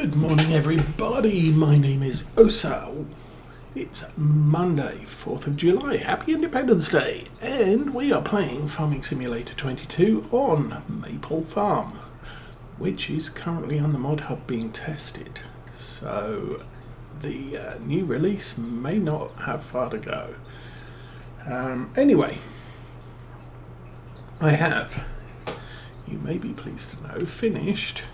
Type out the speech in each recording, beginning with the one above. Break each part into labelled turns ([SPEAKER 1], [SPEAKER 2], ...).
[SPEAKER 1] Good morning, everybody. My name is Osa. It's Monday, 4th of July. Happy Independence Day. And we are playing Farming Simulator 22 on Maypole Farm, which is currently on the mod hub being tested. So the new release may not have far to go. Anyway, I have, you may be pleased to know, finished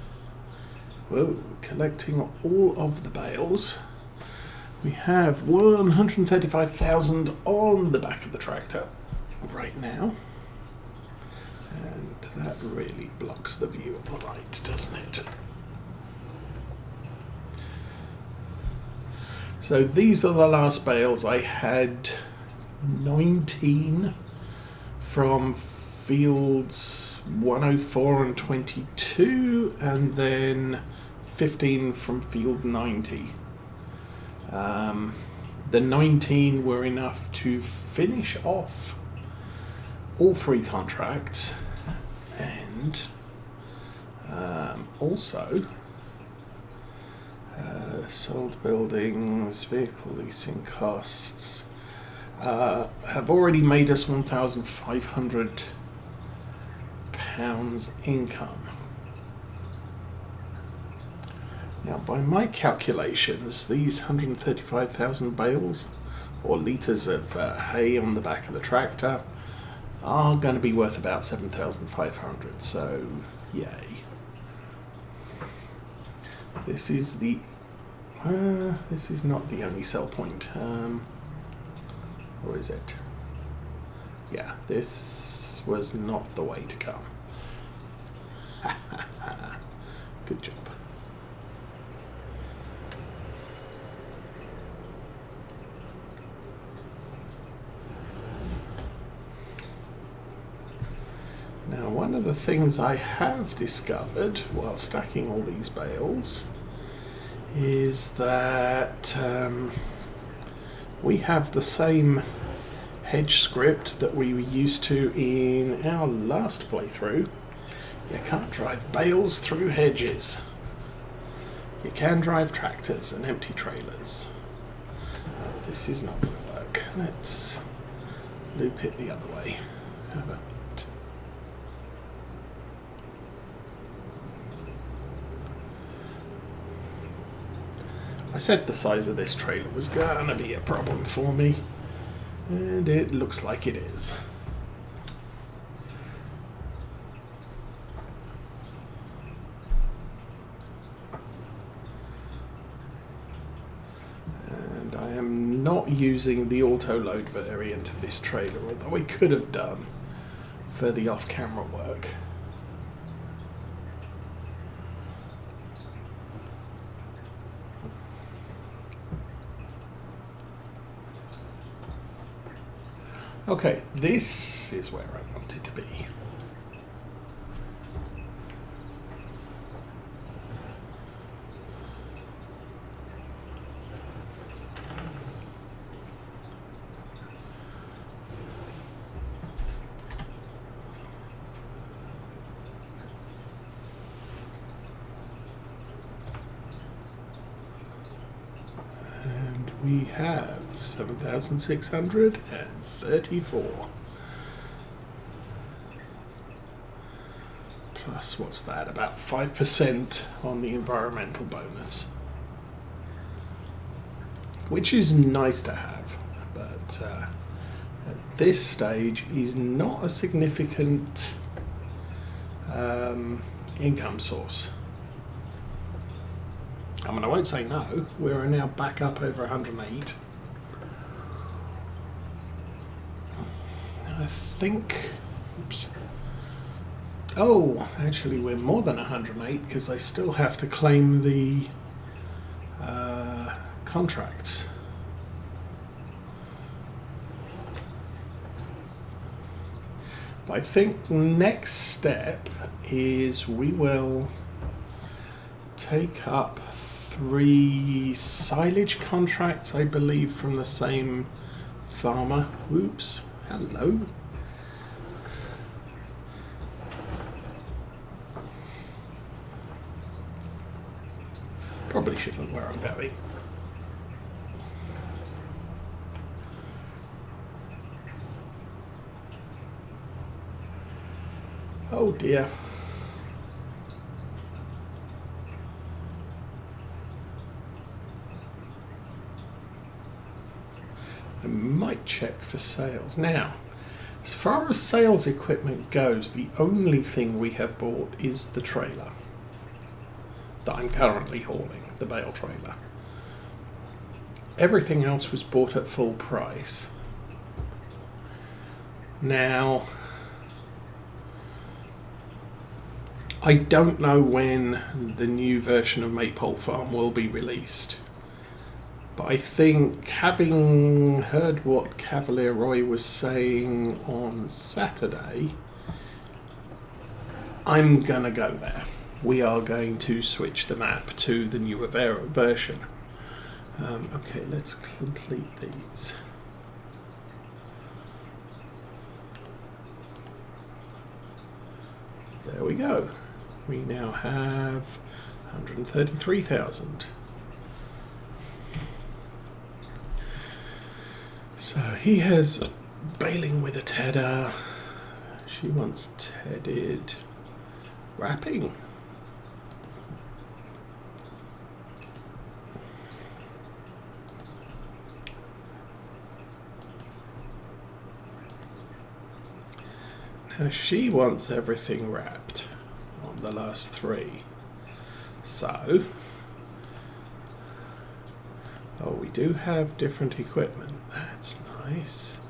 [SPEAKER 1] collecting all of the bales. We have 135,000 on the back of the tractor right now, and that really blocks the view of the light, doesn't it? So these are the last bales. I had 19 from fields 104 and 22, and then 15 from field 90. The 19 were enough to finish off all 3 contracts, and also sold buildings, vehicle leasing costs have already made us £1,500 income. Now, by my calculations, these 135,000 bales or litres of hay on the back of the tractor are going to be worth about 7,500. So, yay. This is the this is not the only sell point. Or is it? Yeah, this was not the way to come. Good job. Now, one of the things I have discovered while stacking all these bales is that we have the same hedge script that we were used to in our last playthrough. You can't drive bales through hedges. You can drive tractors and empty trailers. This is not going to work. Let's loop it the other way. How about that? I said the size of this trailer was going to be a problem for me, and it looks like it is. And I am not using the auto-load variant of this trailer, although I could have done for the off-camera work. Okay, this is where I wanted to be. And we have 7,634. Plus, what's that? About 5% on the environmental bonus. Which is nice to have, but at this stage is not a significant income source. I mean, I won't say no. We're now back up over 108. I think, oops. Oh, actually we're more than 108 because I still have to claim the contracts. But I think next step is we will take up 3 silage contracts, I believe, from the same farmer. Oops, hello. probably should look where I'm going. Oh dear. I might check for sales. Now, as far as sales equipment goes, the only thing we have bought is the trailer that I'm currently hauling, the bale trailer. Everything else was bought at full price. Now, I don't know when the new version of Maypole Farm will be released. But I think, having heard what Cavalier Roy was saying on Saturday, I'm going to go there. We are going to switch the map to the newer version. Okay, let's complete these. There we go. We now have 133,000. So he has baling with a tedder. She wants tedded wrapping. Now she wants everything wrapped on the last three. So, oh, we do have different equipment. That's nice.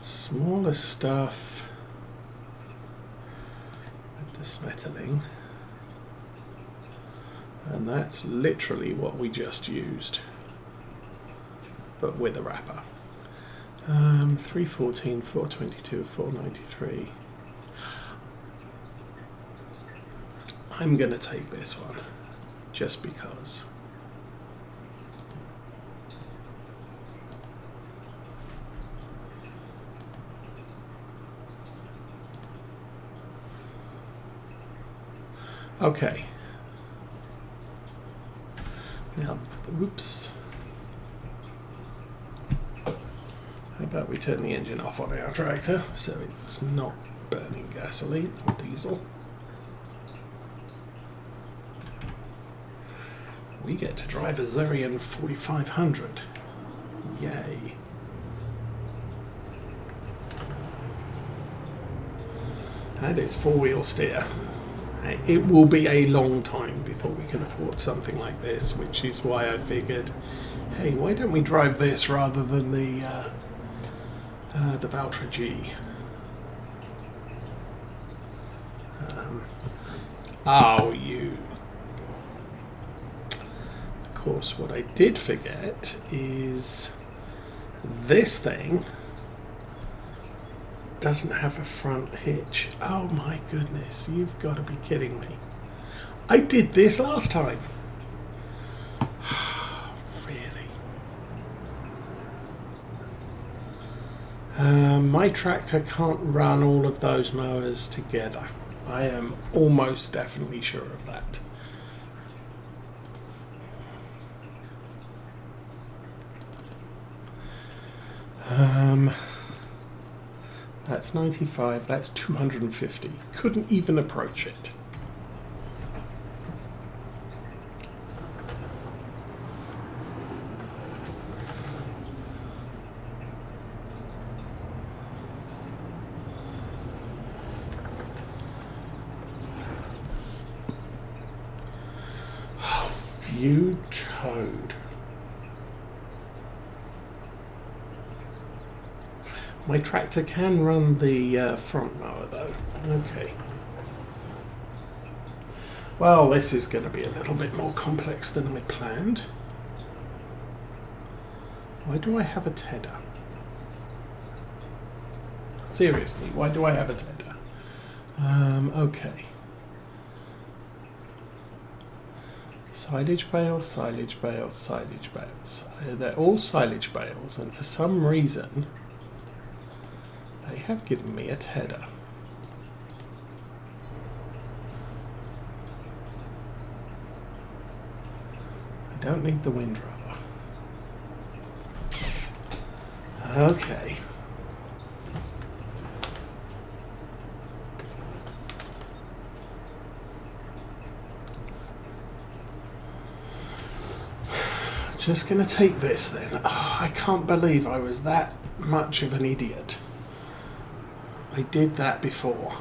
[SPEAKER 1] Smaller stuff with this metalling. And that's literally what we just used, but with a wrapper. 314, 422, 493. I'm going to take this one, just because. Okay. Now, oops. How about we turn the engine off on our tractor so it's not burning gasoline or diesel. We get to drive a Zurian 4500. Yay. And it's four-wheel steer. It will be a long time before we can afford something like this, which is why I figured, hey, why don't we drive this rather than the Valtra G. Oh, you... Of course, what I did forget is this thing doesn't have a front hitch. Oh my goodness, you've got to be kidding me. I did this last time. Really? My tractor can't run all of those mowers together. I am almost definitely sure of that. That's 95, that's 250. Couldn't even approach it. You toad. My tractor can run the front mower though. Okay. Well, this is going to be a little bit more complex than I planned. Why do I have a tedder? Seriously, why do I have a tedder? Okay. Silage bales, silage bales, silage bales. They're all silage bales, and for some reason they have given me a tedder. We don't need the windrower. Okay. Just gonna take this then. Oh, I can't believe I was that much of an idiot. I did that before.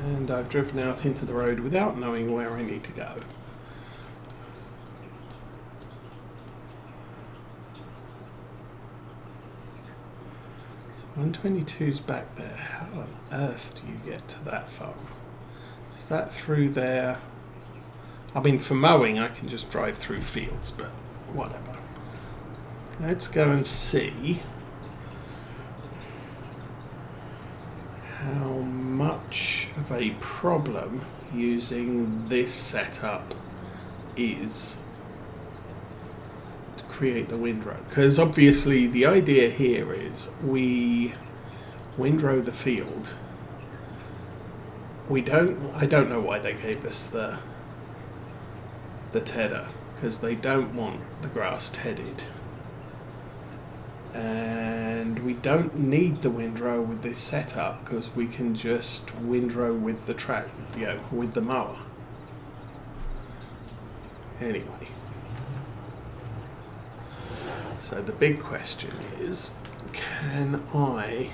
[SPEAKER 1] And I've driven out into the road without knowing where I need to go. So 122's back there. How on earth do you get to that farm? Is that through there? I mean, for mowing, I can just drive through fields, but whatever. Let's go and see how much of a problem using this setup is to create the windrow. Because obviously the idea here is we windrow the field. I don't know why they gave us the tedder, because they don't want the grass tedded. And we don't need the windrow with this setup because we can just windrow with the with the mower. Anyway, so the big question is, can I?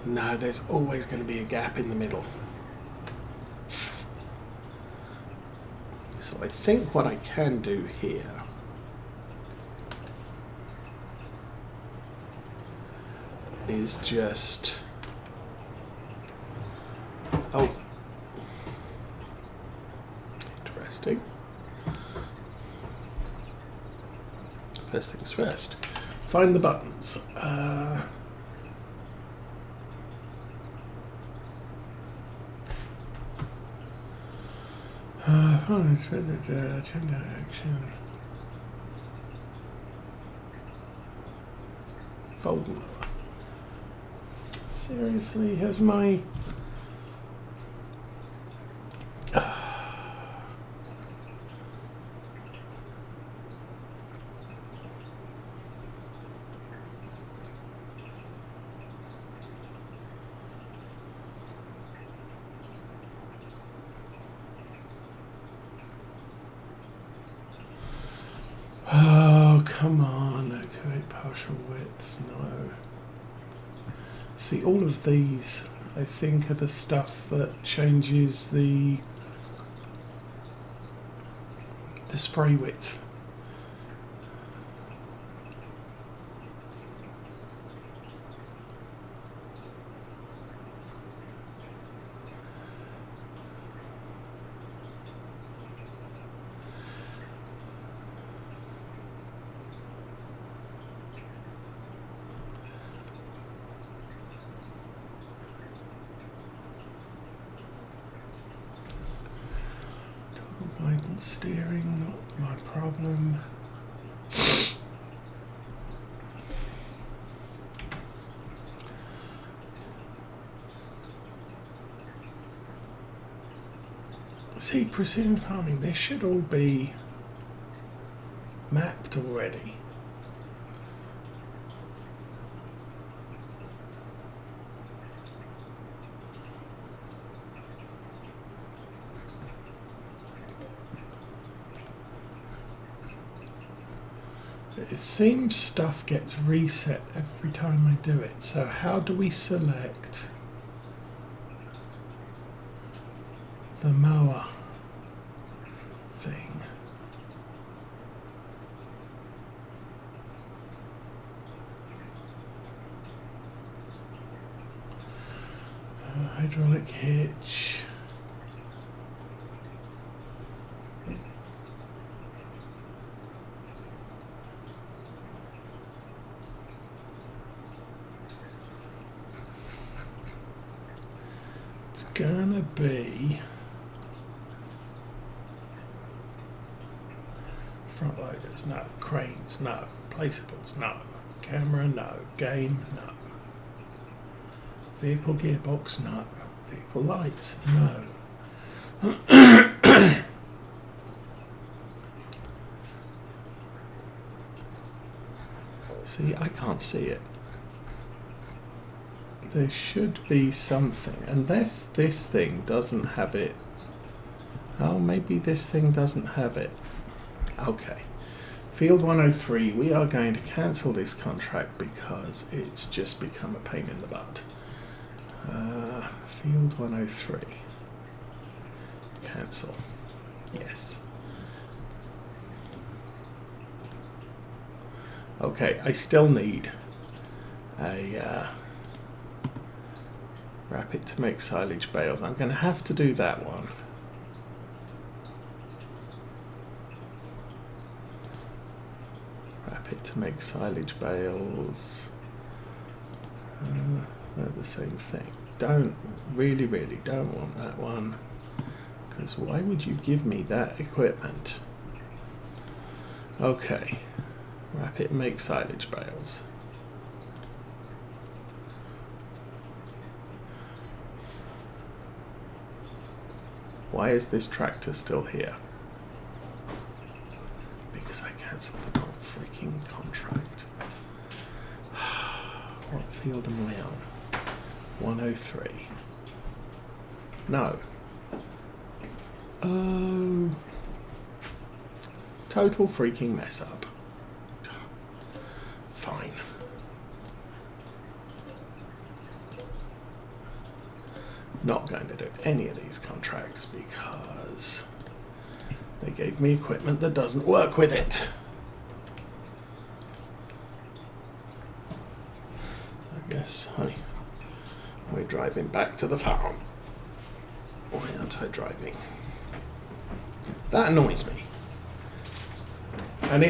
[SPEAKER 1] No, there's always going to be a gap in the middle. So I think what I can do here is just... Oh. Interesting. First things first. Find the buttons. Action. Fold mower. Seriously, has my... Oh, come on, activate partial widths, no. See, all of these, I think, are the stuff that changes the spray width. Guidance steering, not my problem. See, precision farming, this should all be mapped already. It seems stuff gets reset every time I do it. So how do we select the mower thing? Hydraulic hitch. Gonna be front loaders, no. Cranes, no. Placeables, no. Camera, no. Game, no. Vehicle gearbox, no. Vehicle lights, no. See, I can't see it. There should be something, unless this thing doesn't have it. Oh, maybe this thing doesn't have it. Okay. Field 103, we are going to cancel this contract because it's just become a pain in the butt. Field 103. Cancel. Yes. Okay, I still need a wrap it to make silage bales. I'm going to have to do that one. Wrap it to make silage bales. They're the same thing. Really don't want that one. Because why would you give me that equipment? Okay. Wrap it and make silage bales. Why is this tractor still here? Because I cancelled the wrong freaking contract. What field am I on? 103. No. Oh. Total freaking mess up. Fine. Not going to do any of these contracts because they gave me equipment that doesn't work with it. So I guess we're driving back to the farm. Why aren't I driving? That annoys me. And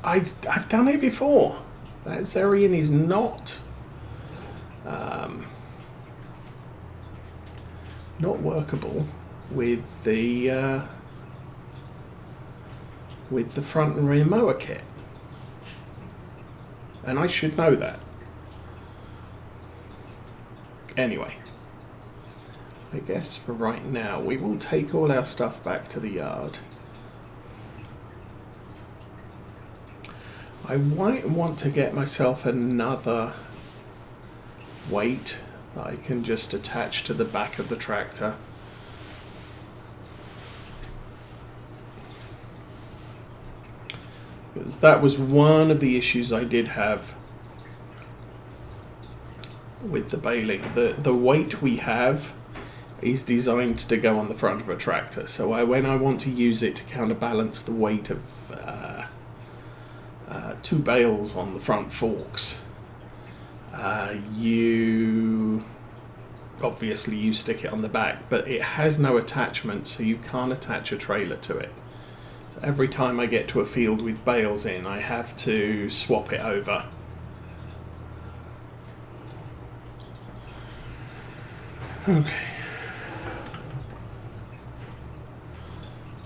[SPEAKER 1] I've done it before. That Zerion is not workable with the front and rear mower kit, and I should know that. Anyway, I guess for right now we will take all our stuff back to the yard. I might want to get myself another weight that I can just attach to the back of the tractor. Because that was one of the issues I did have with the baling. The weight we have is designed to go on the front of a tractor. So when I want to use it to counterbalance the weight of two bales on the front forks, you stick it on the back, but it has no attachment, so you can't attach a trailer to it. So every time I get to a field with bales in, I have to swap it over. Okay.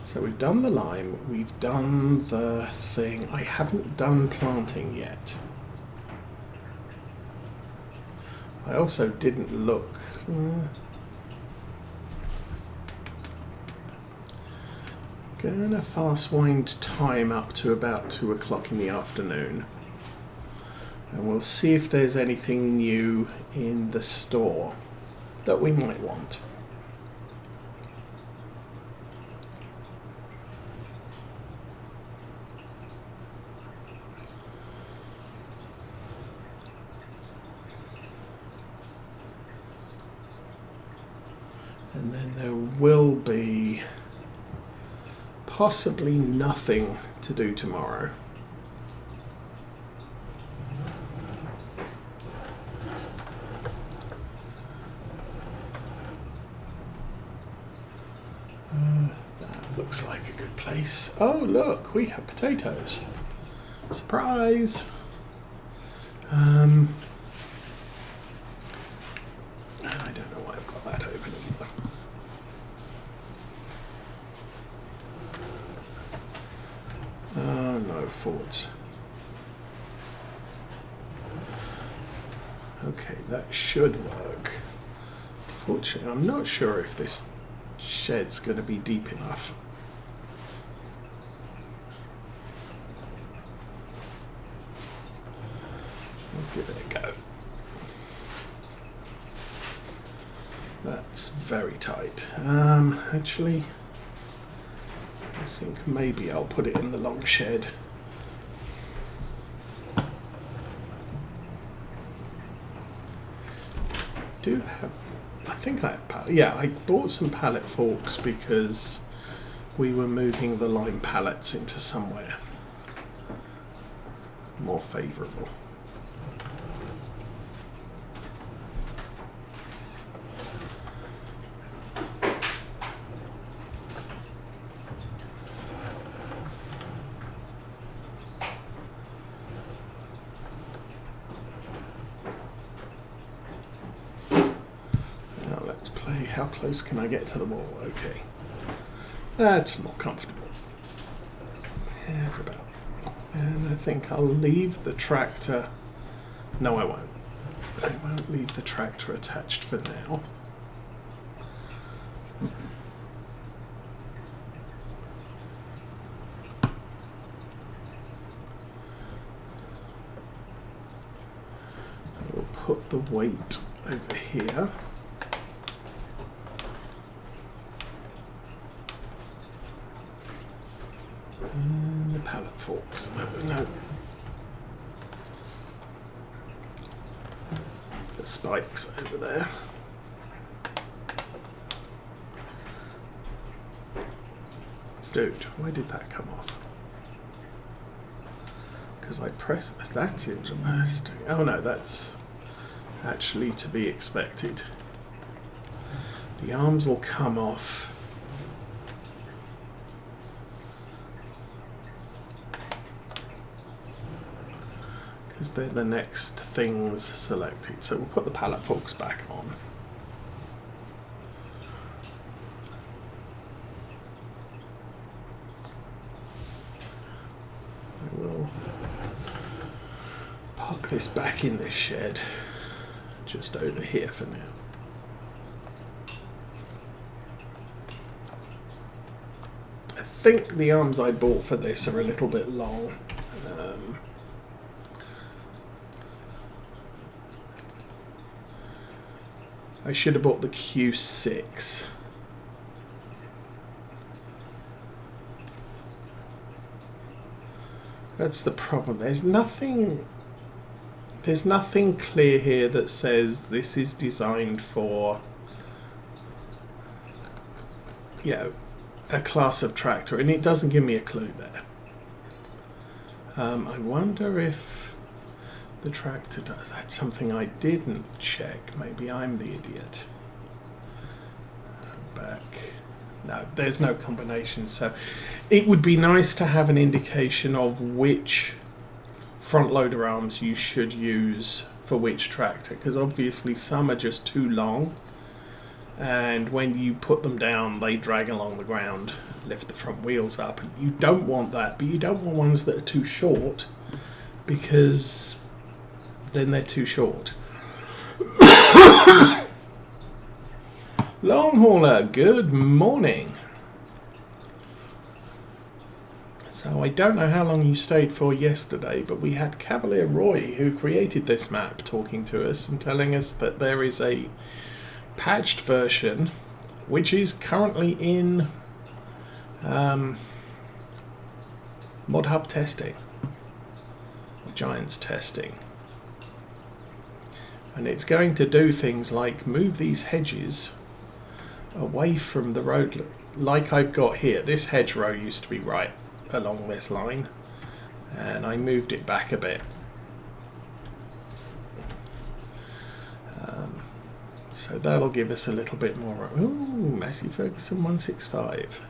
[SPEAKER 1] So we've done the lime, we've done the thing. I haven't done planting yet. I also didn't look. Gonna fast wind time up to about 2 o'clock in the afternoon. And we'll see if there's anything new in the store that we might want. And then there will be possibly nothing to do tomorrow. That looks like a good place. Oh, look, we have potatoes. Surprise! And I don't know why I've got that open either. No, forwards. Okay, that should work. Unfortunately, I'm not sure if this shed's going to be deep enough. We'll give it a go. That's very tight. Actually, I think maybe I'll put it in the long shed. I think I have yeah, I bought some pallet forks because we were moving the lime pallets into somewhere more favourable. How close can I get to the wall? Okay. That's more comfortable. Yeah, it's about. And I think I'll leave the tractor. No, I won't. I won't leave the tractor attached for now. I will put the weight over here. And the pallet forks. No. The spikes over there. Dude, why did that come off? Because I pressed. That's interesting. Oh no, that's actually to be expected. The arms will come off. Because they're the next things selected. So we'll put the pallet forks back on. I will park this back in this shed, just over here for now. I think the arms I bought for this are a little bit long. I should have bought the Q6. That's the problem. There's nothing clear here that says this is designed for, you know, a class of tractor, and it doesn't give me a clue there. I wonder if the tractor does. That's something I didn't check. Maybe I'm the idiot. Back. No, there's no combination. So it would be nice to have an indication of which front loader arms you should use for which tractor, because obviously some are just too long, and when you put them down they drag along the ground, lift the front wheels up. You don't want that, but you don't want ones that are too short, because then they're too short. Long hauler, good morning. So I don't know how long you stayed for yesterday, but we had Cavalier Roy, who created this map, talking to us and telling us that there is a patched version which is currently in Mod Hub testing, Giants testing. And it's going to do things like move these hedges away from the road, like I've got here. This hedgerow used to be right along this line, and I moved it back a bit. So that'll give us a little bit more. Ooh, Massey Ferguson 165.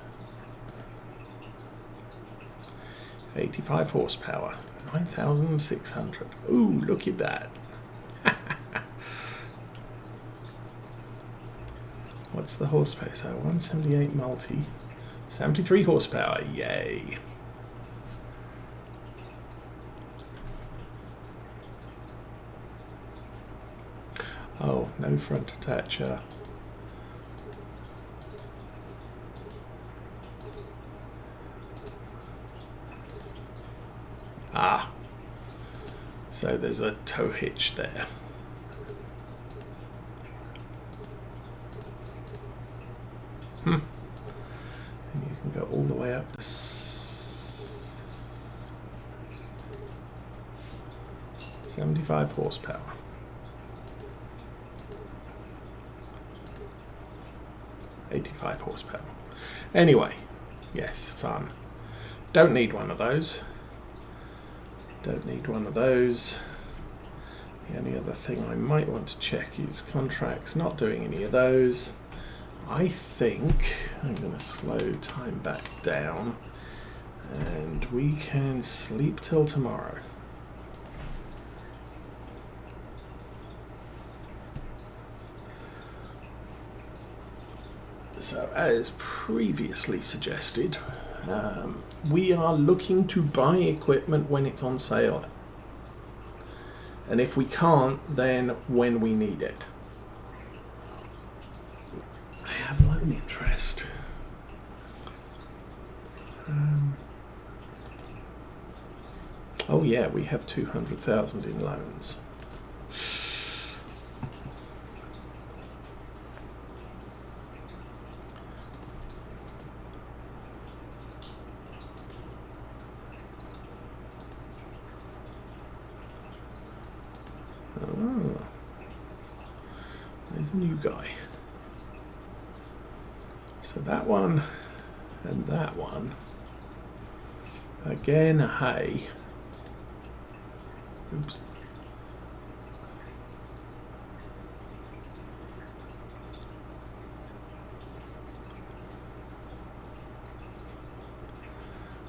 [SPEAKER 1] 85 horsepower, 9,600. Ooh, look at that. What's the horsepower? So 178 multi, 73 horsepower. Yay. Oh, no front attacher. So there's a tow hitch there. And you can go all the way up to 75 horsepower. $85 horsepower. Anyway, yes, fun. Don't need one of those. Don't need one of those. The only other thing I might want to check is contracts. Not doing any of those. I think I'm going to slow time back down and we can sleep till tomorrow. So as previously suggested, we are looking to buy equipment when it's on sale. And if we can't, then when we need it. I have loan interest. Oh yeah, we have 200,000 in loans. Oh, there's a new guy. So that one and that one. Again, hay. Oops.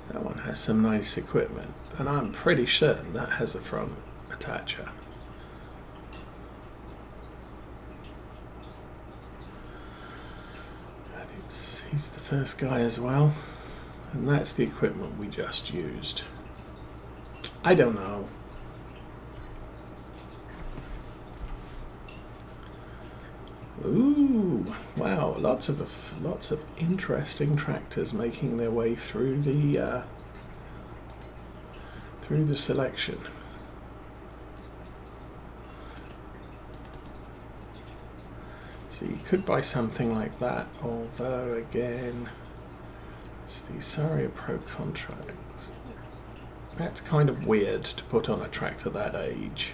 [SPEAKER 1] That one has some nice equipment, and I'm pretty certain that has a front attacher. He's the first guy as well, and that's the equipment we just used. I don't know. Ooh, wow! Lots of interesting tractors making their way through the selection. So you could buy something like that, although again, it's the Saria Pro contracts. That's kind of weird to put on a tractor that age.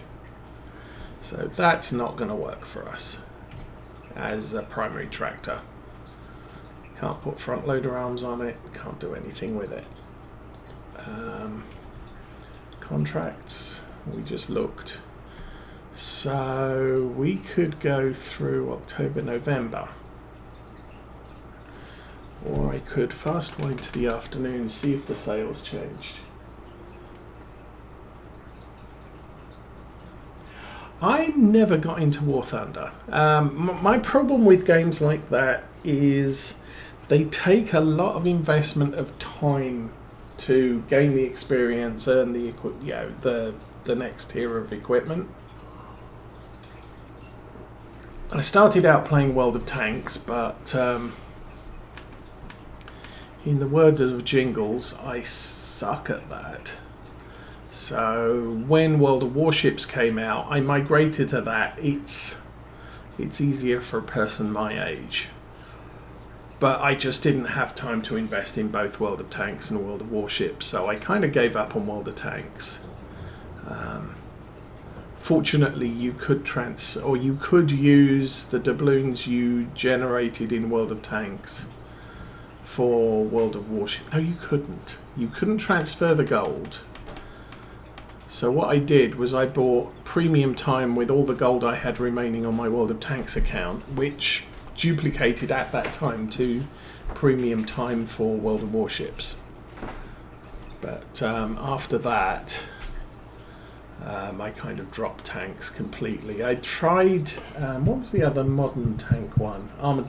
[SPEAKER 1] So that's not going to work for us as a primary tractor. Can't put front loader arms on it, can't do anything with it. Contracts, we just looked. So we could go through October, November, or I could fast wind to the afternoon, see if the sales changed. I never got into War Thunder. My problem with games like that is they take a lot of investment of time to gain the experience, earn the the next tier of equipment. I started out playing World of Tanks, but in the words of Jingles, I suck at that. So when World of Warships came out, I migrated to that. It's easier for a person my age. But I just didn't have time to invest in both World of Tanks and World of Warships, so I kind of gave up on World of Tanks. Fortunately, you could use the doubloons you generated in World of Tanks for World of Warships. No, you couldn't. You couldn't transfer the gold. So what I did was I bought premium time with all the gold I had remaining on my World of Tanks account, which duplicated at that time to premium time for World of Warships. But after that, I kind of dropped tanks completely. I tried, what was the other modern tank one? Armoured